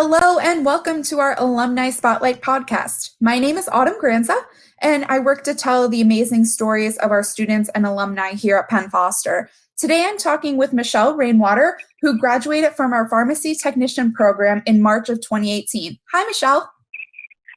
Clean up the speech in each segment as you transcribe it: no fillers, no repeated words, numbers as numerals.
Hello and welcome to our Alumni Spotlight podcast. My name is Autumn Granza, and I work to tell the amazing stories of our students and alumni here at Penn Foster. Today I'm talking with Michelle Rainwater, who graduated from our pharmacy technician program in March of 2018. Hi, Michelle.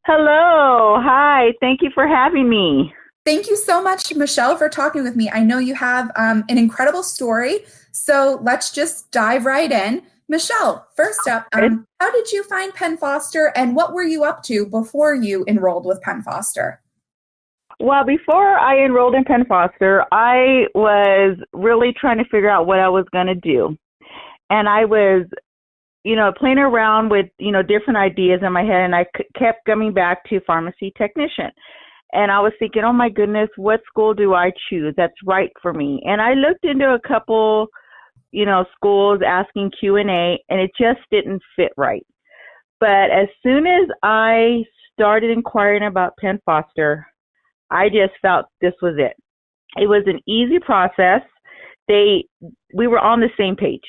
Hello. Hi. Thank you for having me. Thank you so much, Michelle, for talking with me. I know you have an incredible story, so let's just dive right in. Michelle, first up, how did you find Penn Foster and what were you up to before you enrolled with Penn Foster? Well, before I enrolled in Penn Foster, I was really trying to figure out what I was going to do. And I was, playing around with, different ideas in my head, and I kept coming back to pharmacy technician. And I was thinking, oh my goodness, what school do I choose that's right for me? And I looked into a couple schools asking Q&A, and it just didn't fit right. But as soon as I started inquiring about Penn Foster, I just felt this was it. It was an easy process. We were on the same page.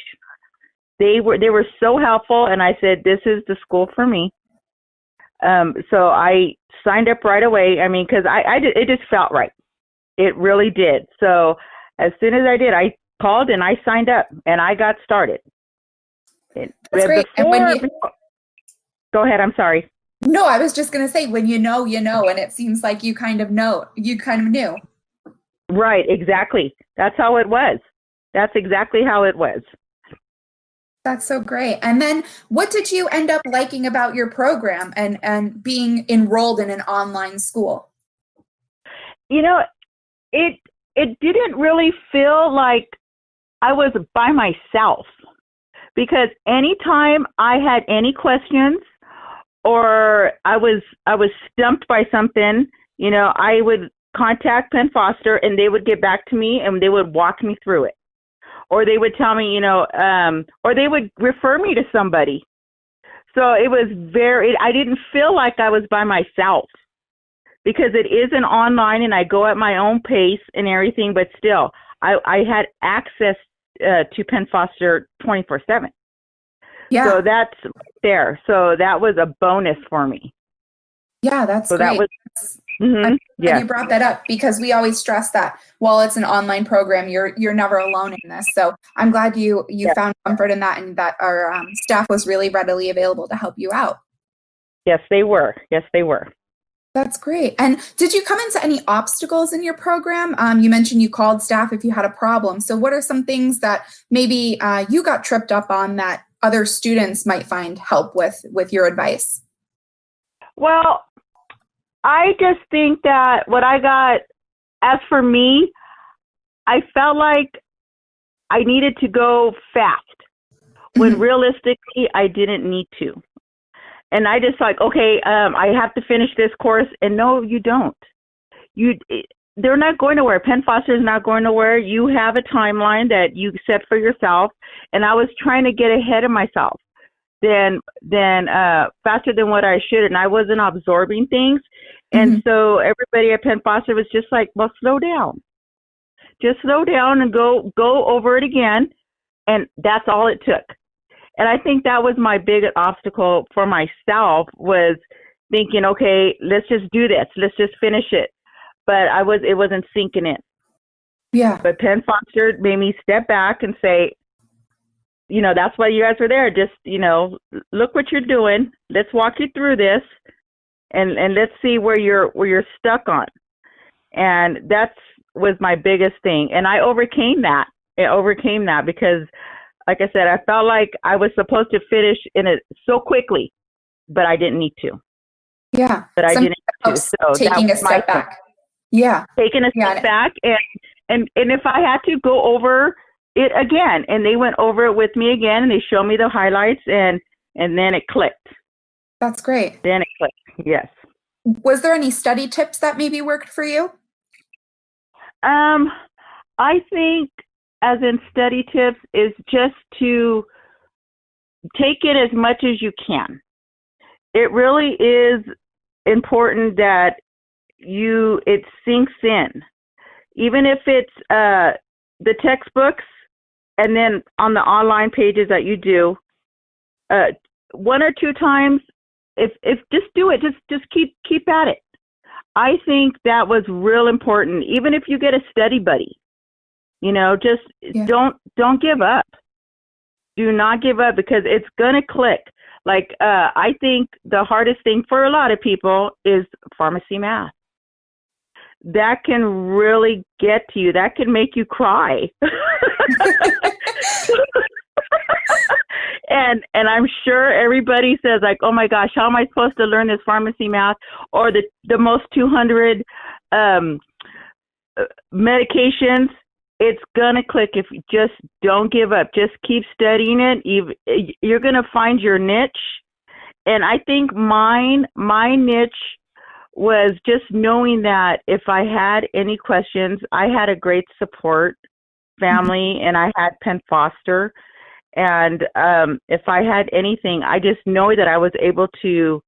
They were so helpful, and I said, this is the school for me. So I signed up right away. I mean, because it just felt right. It really did. So as soon as I did, I called and I signed up and I got started. That's great. Go ahead. I'm sorry. No, I was just going to say, when you know, and it seems like you kind of knew. Right. Exactly. That's how it was. That's exactly how it was. That's so great. And then what did you end up liking about your program and being enrolled in an online school? It didn't really feel like I was by myself, because anytime I had any questions or I was stumped by something, I would contact Penn Foster and they would get back to me and they would walk me through it. Or they would tell me, or they would refer me to somebody. So it was I didn't feel like I was by myself, because it is an online and I go at my own pace and everything, but still I had access to Penn Foster 24/7. Yeah. So that's there. So that was a bonus for me. Yeah, that's so great. That was, And you brought that up, because we always stress that while it's an online program, you're never alone in this. So I'm glad you found comfort in that, and that our staff was really readily available to help you out. Yes, they were. That's great. And did you come into any obstacles in your program? You mentioned you called staff if you had a problem. So what are some things that maybe you got tripped up on that other students might find help with your advice? Well, I just think that as for me, I felt like I needed to go fast when realistically I didn't need to. And I just okay, I have to finish this course. And no, you don't. They're not going nowhere. Penn Foster is not going nowhere. You have a timeline that you set for yourself. And I was trying to get ahead of myself than faster than what I should. And I wasn't absorbing things. And so everybody at Penn Foster was just like, well, slow down. Just slow down and go over it again. And that's all it took. And I think that was my big obstacle for myself, was thinking, okay, let's just do this. Let's just finish it. But it wasn't sinking in. Yeah. But Penn Foster made me step back and say, that's why you guys are there. Just, look what you're doing. Let's walk you through this and let's see where you're stuck on. And that was my biggest thing. And I overcame that. Because, like I said, I felt like I was supposed to finish in it so quickly, but I didn't need to. Yeah. But I didn't need to. So taking a step back. Yeah. Taking a step back. And if I had to go over it again, and they went over it with me again, and they showed me the highlights, and then it clicked. That's great. Then it clicked. Yes. Was there any study tips that maybe worked for you? I think, as in study tips, is just to take it as much as you can. It really is important that it sinks in. Even if it's the textbooks, and then on the online pages that you do, one or two times, if just do it, just keep at it. I think that was real important. Even if you get a study buddy, just don't give up. Do not give up, because it's gonna click. Like I think the hardest thing for a lot of people is pharmacy math. That can really get to you. That can make you cry. And I'm sure everybody says, like, oh my gosh, how am I supposed to learn this pharmacy math, or the most 200 medications? It's going to click if you just don't give up. Just keep studying it. You're going to find your niche. And I think my niche was just knowing that if I had any questions, I had a great support family, and I had Penn Foster. And if I had anything, I just know that I was able to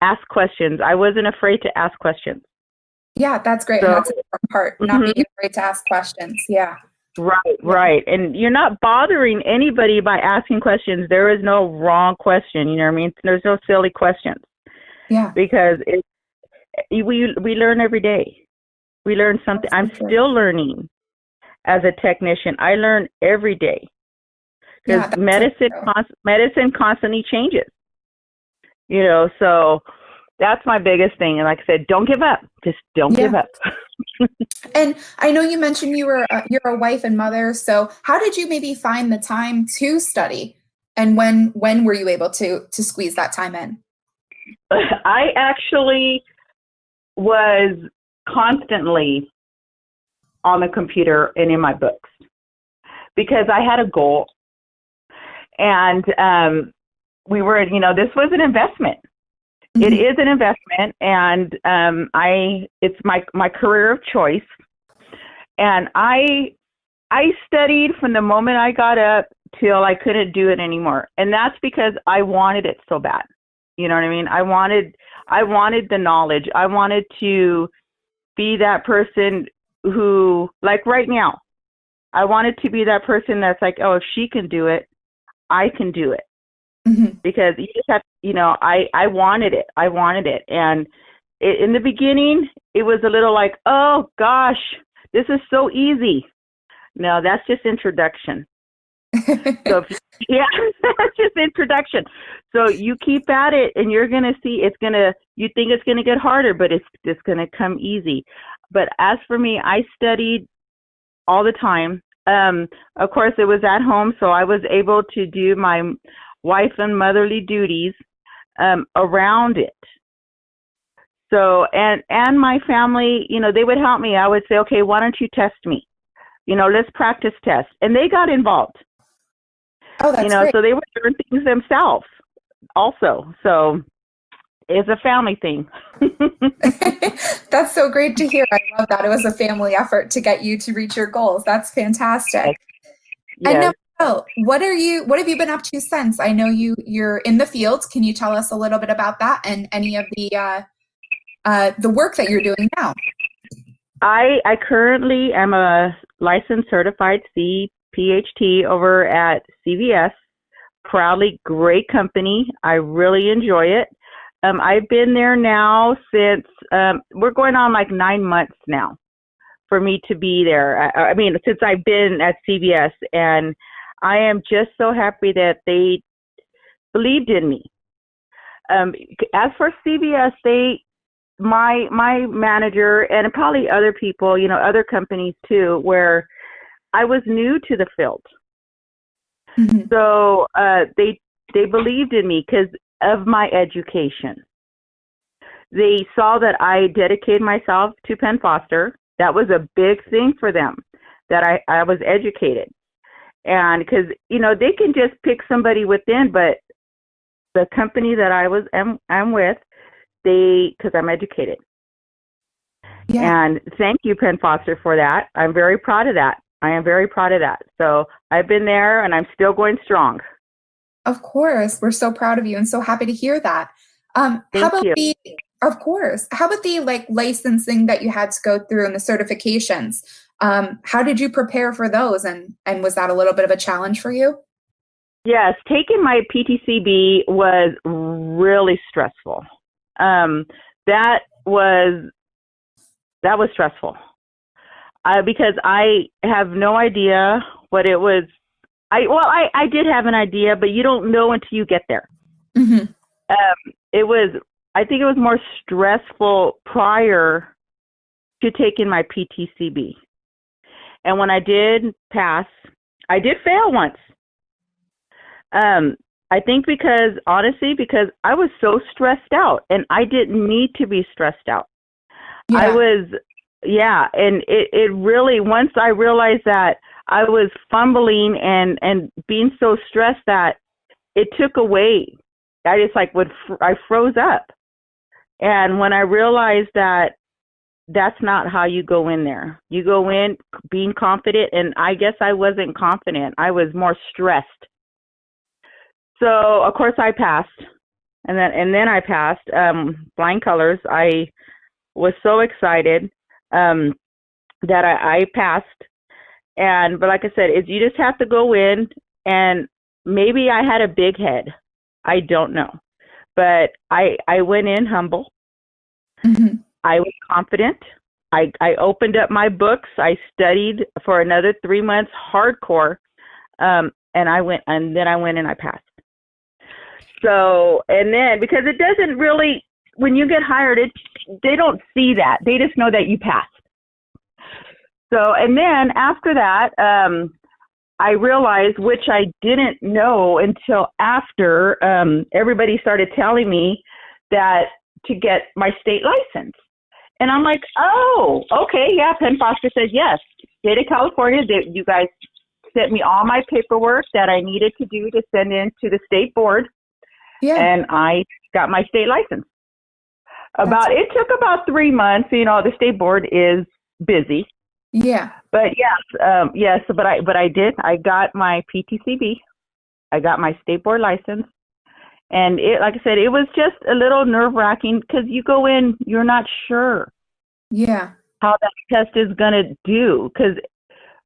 ask questions. I wasn't afraid to ask questions. Yeah, that's great. So, and that's an important part, not being afraid to ask questions. Yeah. Right. And you're not bothering anybody by asking questions. There is no wrong question. You know what I mean? There's no silly questions. Yeah. Because we learn every day. We learn something. I'm still learning as a technician. I learn every day. Because medicine constantly changes. So that's my biggest thing. And like I said, don't give up. Just don't give up. And I know you mentioned you're a wife and mother. So how did you maybe find the time to study? And when were you able to squeeze that time in? I actually was constantly on the computer and in my books, because I had a goal. And we were, this was an investment. Mm-hmm. It is an investment, and it's my career of choice. And I studied from the moment I got up till I couldn't do it anymore. And that's because I wanted it so bad. You know what I mean? I wanted the knowledge. I wanted to be that person who, like right now, I wanted to be that person that's like, oh, if she can do it, I can do it. Mm-hmm. Because you just have, I wanted it. And in the beginning, it was a little like, oh gosh, this is so easy. No, that's just introduction. So that's just introduction. So you keep at it, and you're going to see you think it's going to get harder, but it's just going to come easy. But as for me, I studied all the time. Of course, it was at home, so I was able to do my wife and motherly duties around it. So, and my family, they would help me. I would say, okay, why don't you test me? Let's practice test. And they got involved. Oh, that's great. So they would learn things themselves also. So it's a family thing. That's so great to hear. I love that. It was a family effort to get you to reach your goals. That's fantastic. Yes. And now, what have you been up to since? I know you're in the field. Can you tell us a little bit about that and any of the work that you're doing now? I currently am a licensed certified CPHT over at CVS. Proudly, great company. I really enjoy it. I've been there now since we're going on like 9 months now for me to be there. I mean, since I've been at CVS, and I am just so happy that they believed in me. As for CVS, my manager and probably other people, other companies too, where I was new to the field. Mm-hmm. So they believed in me because of my education. They saw that I dedicated myself to Penn Foster. That was a big thing for them, that I was educated. And because, they can just pick somebody within, but the company that I'm with, because I'm educated. Yeah. And thank you, Penn Foster, for that. I'm very proud of that. I am very proud of that. So I've been there, and I'm still going strong. Of course. We're so proud of you and so happy to hear that. Of course. How about the licensing that you had to go through and the certifications? How did you prepare for those? And was that a little bit of a challenge for you? Yes, taking my PTCB was really stressful. That was stressful. Because I have no idea what it was. I did have an idea, but you don't know until you get there. Mm-hmm. It was, I think it was more stressful prior to taking my PTCB. And when I did pass, I did fail once. I think because I was so stressed out, and I didn't need to be stressed out. Yeah. And it really, once I realized that I was fumbling and being so stressed, that it took away. I just I froze up. And when I realized that that's not how you go in there. You go in being confident, and I guess I wasn't confident. I was more stressed. So of course I passed, and then I passed flying colors. I was so excited that I passed. But like I said, you just have to go in, and maybe I had a big head. I don't know. But I went in humble. Mm-hmm. I was confident. I opened up my books. I studied for another 3 months hardcore. And then I went and I passed. So, and then, because it doesn't really, when you get hired, they don't see that. They just know that you passed. So, and then after that, I realized, which I didn't know until after, everybody started telling me that to get my state license. And I'm like, oh, okay, yeah, Penn Foster said yes. State of California, you guys sent me all my paperwork that I needed to do to send in to the state board. Yeah. And I got my state license. It took about 3 months. The state board is busy. Yeah. But yes, but I did. I got my PTCB. I got my state board license. And like I said, it was just a little nerve-wracking because you go in, you're not sure. Yeah. How that test is going to do.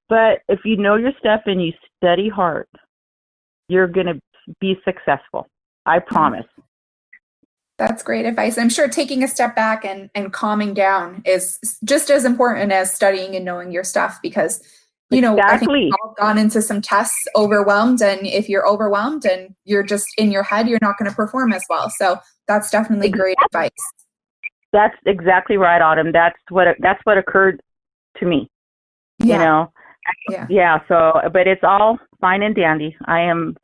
But if you know your stuff and you study hard, you're going to be successful. I promise. That's great advice. I'm sure taking a step back and calming down is just as important as studying and knowing your stuff, because, Exactly. I think we've all gone into some tests overwhelmed, and if you're overwhelmed and you're just in your head, you're not going to perform as well. So that's definitely great advice. That's exactly right, Autumn. That's what occurred to me. Yeah. Yeah. So, but it's all fine and dandy. I'm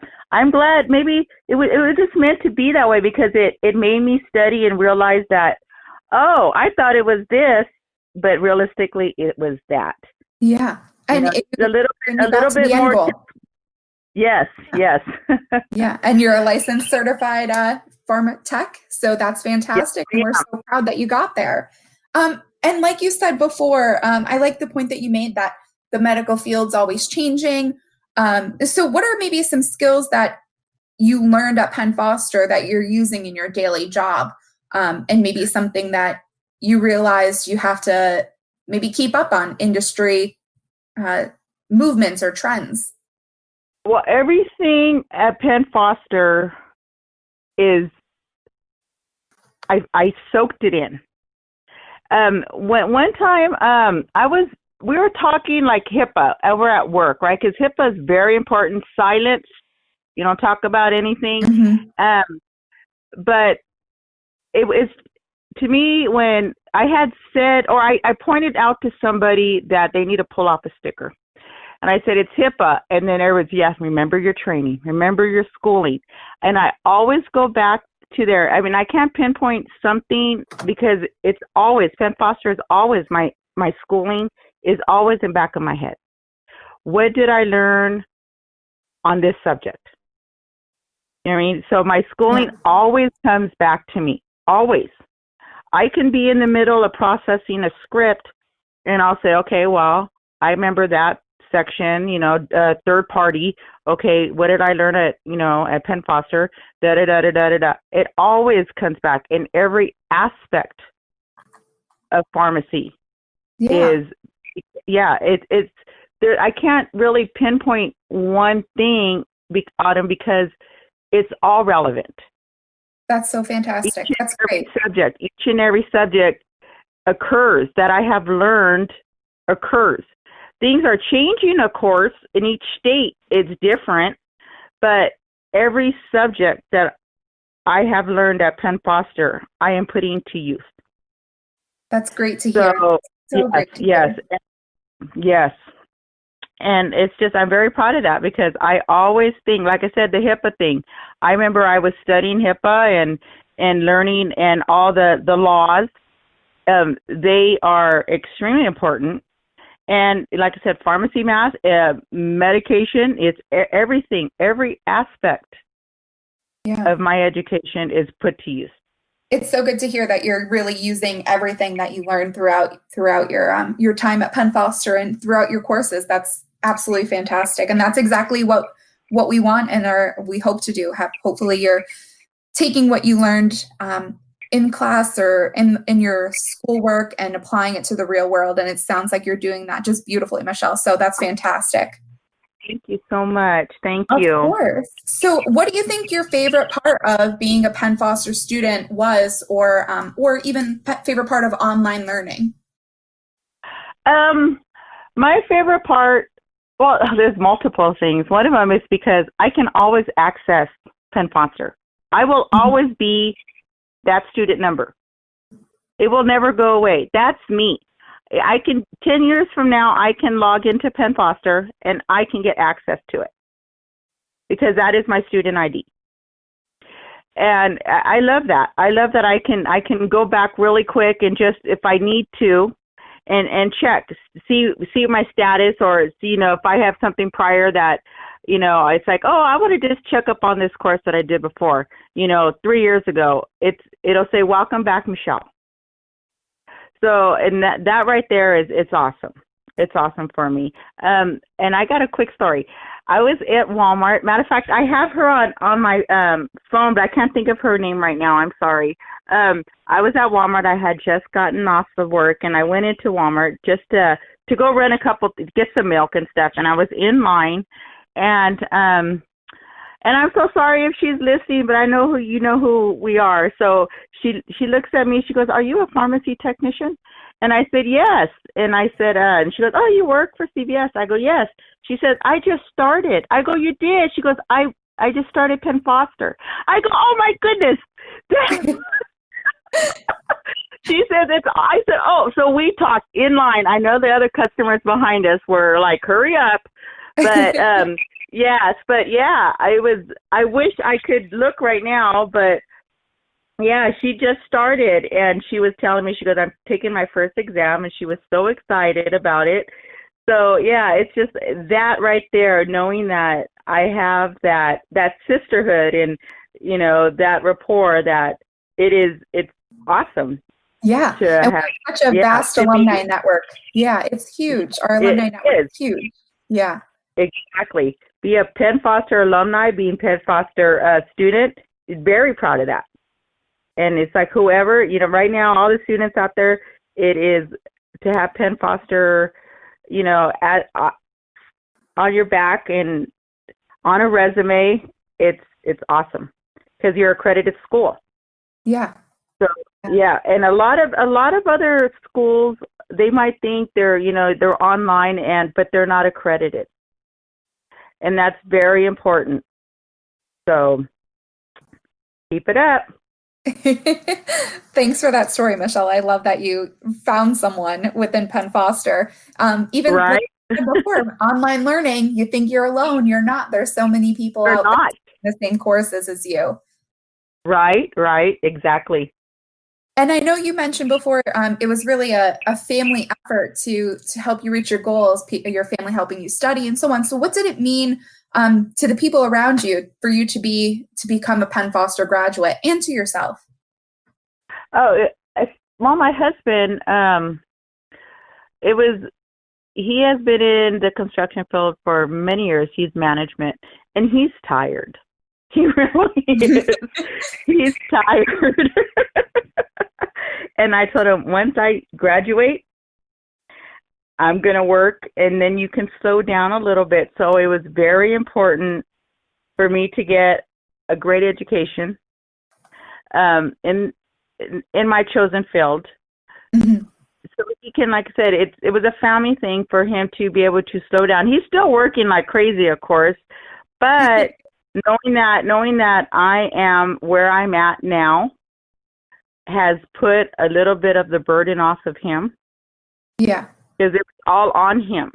glad. Maybe it was just meant to be that way, because it made me study and realize that, oh, I thought it was this, but realistically it was that. Yeah. And a little bit more. Yes. Yeah. And you're a licensed certified pharma tech. So that's fantastic. Yeah. And we're so proud that you got there. And like you said before, I like the point that you made that the medical field's always changing. So what are maybe some skills that you learned at Penn Foster that you're using in your daily job? And maybe something that you realized you have to maybe keep up on industry movements or trends? Well, everything at Penn Foster is, I soaked it in. One time, we were talking like HIPAA over at work, right? Because HIPAA is very important. Silence, you don't talk about anything. Mm-hmm. But it was, to me, when I had said, or I pointed out to somebody that they need to pull off a sticker. And I said, it's HIPAA. And then everyone's, yes, remember your training, remember your schooling. And I always go back to there. I mean, I can't pinpoint something, because it's always, Penn Foster is always, my schooling is always in the back of my head. What did I learn on this subject? You know what I mean? So my schooling always comes back to me, always. I can be in the middle of processing a script, and I'll say, okay, well, I remember that section, third party. Okay, what did I learn at Penn Foster? It always comes back in every aspect of pharmacy. It's there. I can't really pinpoint one thing Autumn, because it's all relevant. That's so fantastic. That's great. Each and every subject occurs that I have learned occurs. Things are changing, of course, in each state it's different, but every subject that I have learned at Penn Foster, I am putting to use. That's great to hear. So great to hear. Yes. And it's just, I'm very proud of that, because I always think, like I said, the HIPAA thing. I remember I was studying HIPAA and learning and all the laws. They are extremely important. And like I said, pharmacy math, medication, it's everything, every aspect of my education is put to use. It's so good to hear that you're really using everything that you learned throughout your time at Penn Foster and throughout your courses. That's absolutely fantastic, and that's exactly what we want and we hope to do. Hopefully, you're taking what you learned in class or in your schoolwork and applying it to the real world. And it sounds like you're doing that just beautifully, Michelle. So that's fantastic. Thank you so much. Thank you. Of course. So what do you think your favorite part of being a Penn Foster student was, or even favorite part of online learning? My favorite part, well, there's multiple things. One of them is because I can always access Penn Foster. I will always be that student number. It will never go away. That's me. 10 years from now, I can log into Penn Foster and I can get access to it, because that is my student ID. And I love that. I love that I can go back really quick and just, if I need to, and check, see my status, or see, if I have something prior that, it's like, oh, I want to just check up on this course that I did before, 3 years ago. It'll say, welcome back, Michelle. So, and that right there it's awesome. It's awesome for me. And I got a quick story. I was at Walmart. Matter of fact, I have her on my phone, but I can't think of her name right now. I'm sorry. I was at Walmart. I had just gotten off of work, and I went into Walmart just to go get some milk and stuff. And I was in line, and I'm so sorry if she's listening, but I know who we are. So she looks at me. She goes, "Are you a pharmacy technician?" And I said, "Yes." And I said, and she goes, "Oh, you work for CVS?" I go, "Yes." She says, "I just started." I go, "You did?" She goes, I just started Penn Foster." I go, "Oh my goodness." She said, I said, "Oh," so we talked in line. I know the other customers behind us were like, "Hurry up." But, yes, but yeah, I wish I could look right now, but yeah, she just started, and she was telling me, she goes, "I'm taking my first exam," and she was so excited about it. So yeah, it's just that right there, knowing that I have that sisterhood and, that rapport, that it's awesome. Yeah. And we have such a vast alumni network. Yeah, it's huge. Our alumni network is huge. Yeah. Exactly. Be a Penn Foster alumni, being Penn Foster student, is very proud of that. And it's like, whoever, right now, all the students out there, it is to have Penn Foster, on your back and on a resume. It's awesome, because you're accredited school. Yeah. So yeah, and a lot of other schools, they might think they're online, but they're not accredited. And that's very important. So keep it up. Thanks for that story, Michelle. I love that you found someone within Penn Foster. Even right. Before online learning, you think you're alone. You're not. There's so many people out there in the same courses as you. Right, exactly. And I know you mentioned before, it was really a family effort to help you reach your goals, your family helping you study and so on. So what did it mean to the people around you for you to become a Penn Foster graduate, and to yourself? Oh, well, my husband, he has been in the construction field for many years. He's management, and he's tired. He really is. He's tired. And I told him, once I graduate, I'm going to work, and then you can slow down a little bit. So it was very important for me to get a great education in my chosen field. Mhm. So he can, like I said, it was a family thing for him to be able to slow down. He's still working like crazy, of course, but knowing that I am where I'm at now has put a little bit of the burden off of him. Yeah. Because it's all on him.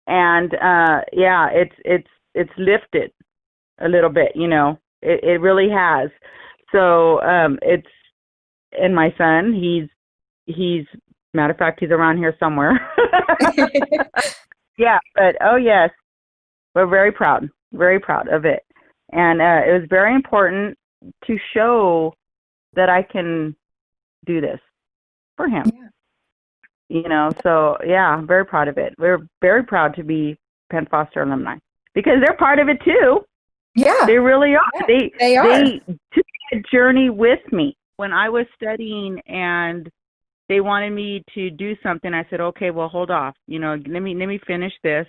And yeah, it's lifted a little bit, you know. It really has. So it's, and my son, he's matter of fact, he's around here somewhere. Yeah, but oh yes, we're very proud of it. And it was very important to show that I can do this for him. Yeah. You know, so yeah, I'm very proud of it. We're very proud to be Penn Foster alumni because they're part of it too. Yeah. They really are. Yeah, they are. They took a journey with me when I was studying, and they wanted me to do something. I said, okay, well, hold off. You know, let me finish this.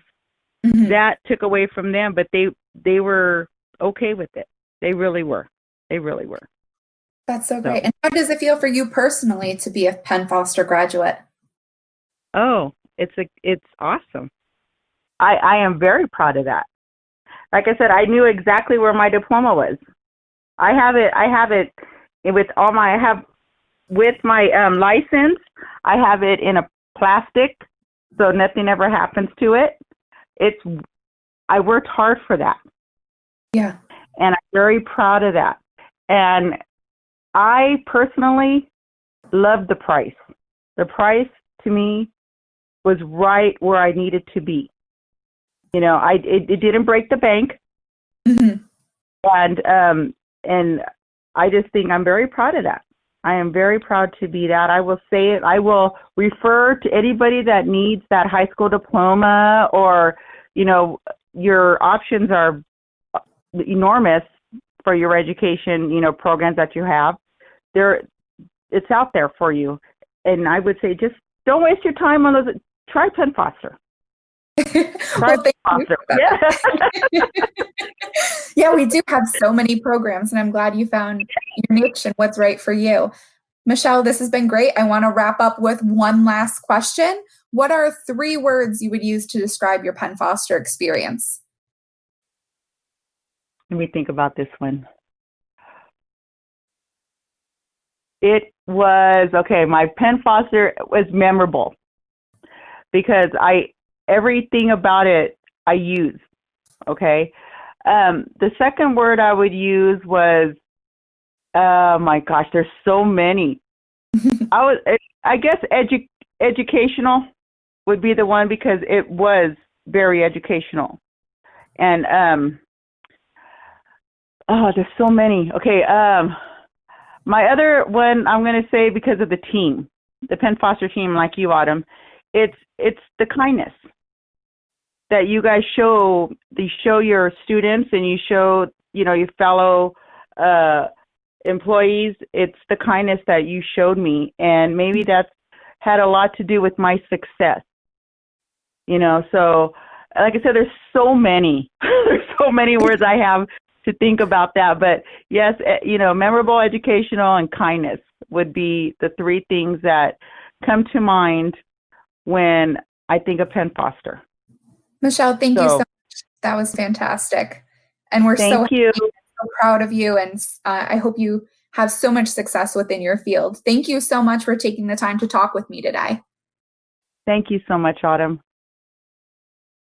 Mhm. That took away from them, but they were okay with it. They really were. They really were. That's so great. And how does it feel for you personally to be a Penn Foster graduate? Oh, it's awesome. I am very proud of that. Like I said, I knew exactly where my diploma was. I have it with all my, I have with my license, I have it in a plastic so nothing ever happens to it. I worked hard for that. Yeah. And I'm very proud of that. And I personally loved the price. The price to me was right where I needed to be. You know, it didn't break the bank. Mhm. And I just think I'm very proud of that. I am very proud to be that. I will say it. I will refer to anybody that needs that high school diploma, or, you know, your options are enormous for your education, you know, programs that you have. It's out there for you. And I would say just don't waste your time on those. Try Penn Foster. Well, thank you for that. Yeah. Yeah, we do have so many programs, and I'm glad you found your niche and what's right for you. Michelle, this has been great. I want to wrap up with one last question. What are 3 words you would use to describe your Penn Foster experience? Let me think about this one. It was, okay, my Penn Foster was memorable because everything about it I used, okay? The second word I would use was, oh my gosh, there's so many. I guess educational would be the one because it was very educational. And there's so many. Okay, my other one I'm going to say because of the team, the Penn Foster team, like you, Autumn, it's the kindness that you guys show. You show your students and you show, you know, your fellow employees. It's the kindness that you showed me, and maybe that's had a lot to do with my success. You know, so like I said, there's so many, there's so many words I have to think about that. But yes, you know, memorable, educational, and kindness would be the 3 things that come to mind when I think of Penn Foster. Michelle, thank you so much. That was fantastic. And we're so happy and so proud of you. And I hope you have so much success within your field. Thank you so much for taking the time to talk with me today. Thank you so much, Autumn.